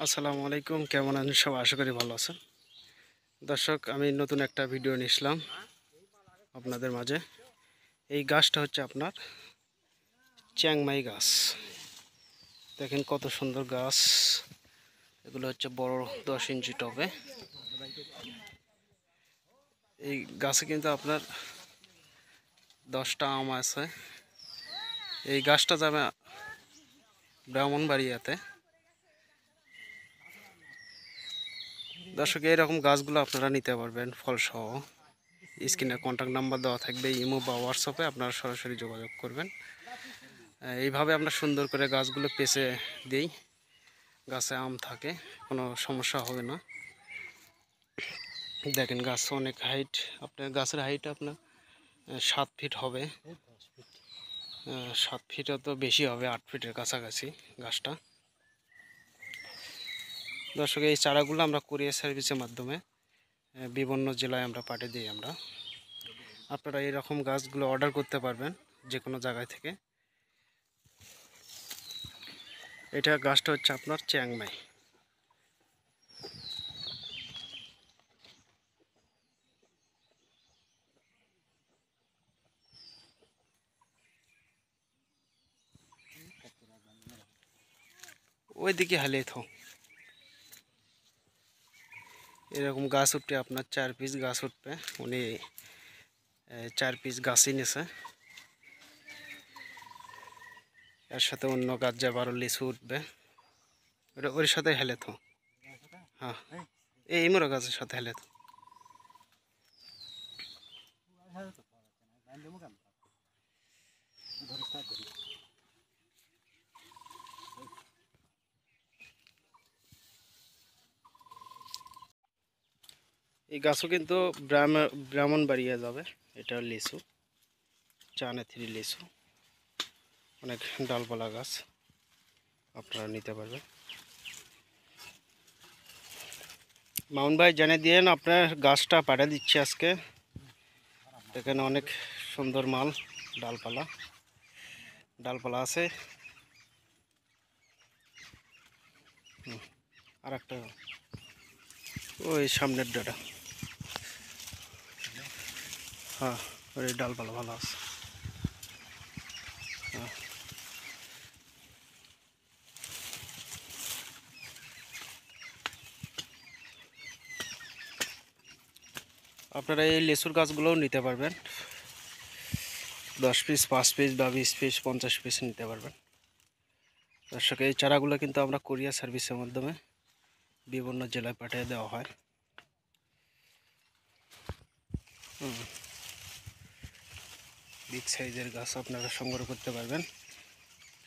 আসসালামু আলাইকুম, কেমন আছেন সব? আশা করি ভালো আছেন। দর্শক, আমি নতুন একটা ভিডিও নিয়ে আসলাম আপনাদের মাঝে। এই গাছটা হচ্ছে আপনার চ্যাংমাই গাছ। দেখেন কত সুন্দর গাছ। এগুলো হচ্ছে বড় 10 ইঞ্চি টবে। এই গাছে কিন্তু আপনার 10টা আম আছে। এই গাছটা যাবে ব্রাহ্মণবাড়িয়াতে। দর্শক, এইরকম গাছগুলো আপনারা নিতে পারবেন ফলসহ। স্ক্রিনে কন্ট্যাক্ট নাম্বার দেওয়া থাকবে, ইমো বা হোয়াটসঅ্যাপে আপনারা সরাসরি যোগাযোগ করবেন। এইভাবে আমরা সুন্দর করে গাছগুলো পেঁচে দিই, গাছে আম থাকে, কোনো সমস্যা হবে না। দেখেন গাছ অনেক হাইট, আপনার গাছের হাইট আপনার 7 ফিট হবে। 7 ফিটও তো বেশি হবে, 8 ফিটের কাছাকাছি গাছটা। দর্শক, এই চারাগুলো আমরা কুরিয়ার সার্ভিসের মাধ্যমে বিভিন্ন জেলায় আমরা পাঠিয়ে দিই। আপনারা এইরকম গাছগুলো অর্ডার করতে পারবেন যে কোনো জায়গায় থেকে। এটা গাছটা হচ্ছে আপনার চ্যাংমাই। ওইদিকে হালিয়ে থাও। এরকম গাছ উঠবে আপনার 4 পিস গাছ উঠবে। উনি 4 পিস গাছই নিয়েছে। এর সাথে অন্য গাছ যা বারো লিচু উঠবে, ওটা ওর সাথে হেলে তো। হ্যাঁ, এই মোড়া গাছের সাথে হেলে তো। এই গাছও কিন্তু ব্রাহ্মণবাড়িয়া যাবে। এটা লিচু, চায়না থ্রি লিচু, অনেক ডালপালা গাছ, আপনারা নিতে পারবেন। মামুন ভাই জানিয়ে দিয়েন, আপনার গাছটা পাঠিয়ে দিচ্ছে আজকে। এখানে অনেক সুন্দর মাল, ডালপালা ডালপালা আছে। আর একটা ওই সামনের ডাটা, হ্যাঁ, ওই ডালপালা ভালো আছে। হ্যাঁ, আপনারা এই লেচুর গাছগুলোও নিতে পারবেন। 10 পিস, 5 পিস বা 20 পিস, 50 পিস নিতে পারবেন। দর্শক, এই চারাগুলো কিন্তু আমরা কুরিয়ার সার্ভিসের মাধ্যমে বিভিন্ন জেলায় পাঠিয়ে দেওয়া হয়। বিগ সাইজের গাছ আপনারা সংগ্রহ করতে পারবেন।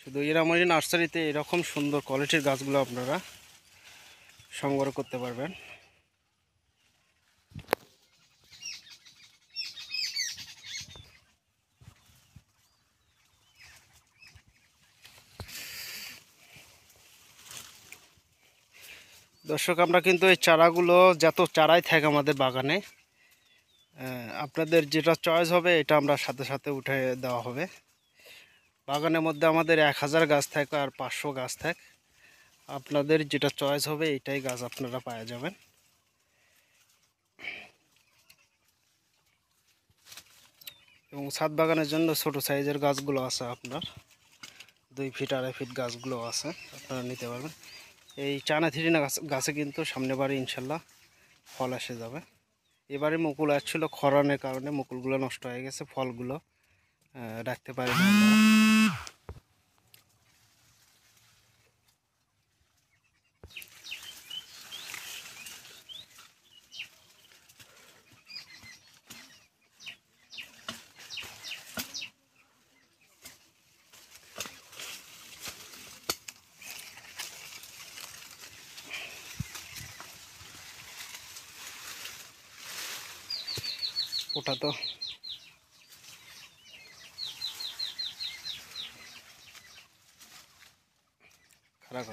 শুধু এরামরি নার্সারিতে এরকম সুন্দর কোয়ালিটির গাছগুলো আপনারা সংগ্রহ করতে পারবেন। দর্শক, আমরা কিন্তু এই চারাগুলো যত চারাই থাকে আমাদের বাগানে, আপনাদের যেটা চয়েস হবে এটা আমরা সাথে সাথে উঠে দেওয়া হবে। বাগানের মধ্যে আমাদের 1000 গাছ থাকে আর 500 গাছ থাকে। আপনাদের যেটা চয়েস হবে এটাই গাছ আপনারা পাওয়া যাবেন। এবং ছাদ বাগানের জন্য ছোট সাইজের গাছগুলো আছে আপনার 2 ফিট 2.5 ফিট গাছগুলো আছে, আপনারা নিতে পারবেন। এই চায়না থ্রি গাছে কিন্তু সামনে বারে ইনশাল্লাহ ফল এসে যাবে। এবারে মুকুল আসছিল, খরানের কারণে মুকুলগুলো নষ্ট হয়ে গেছে, ফলগুলো রাখতে পারিনি আমরা। ওটা তো খারাপ।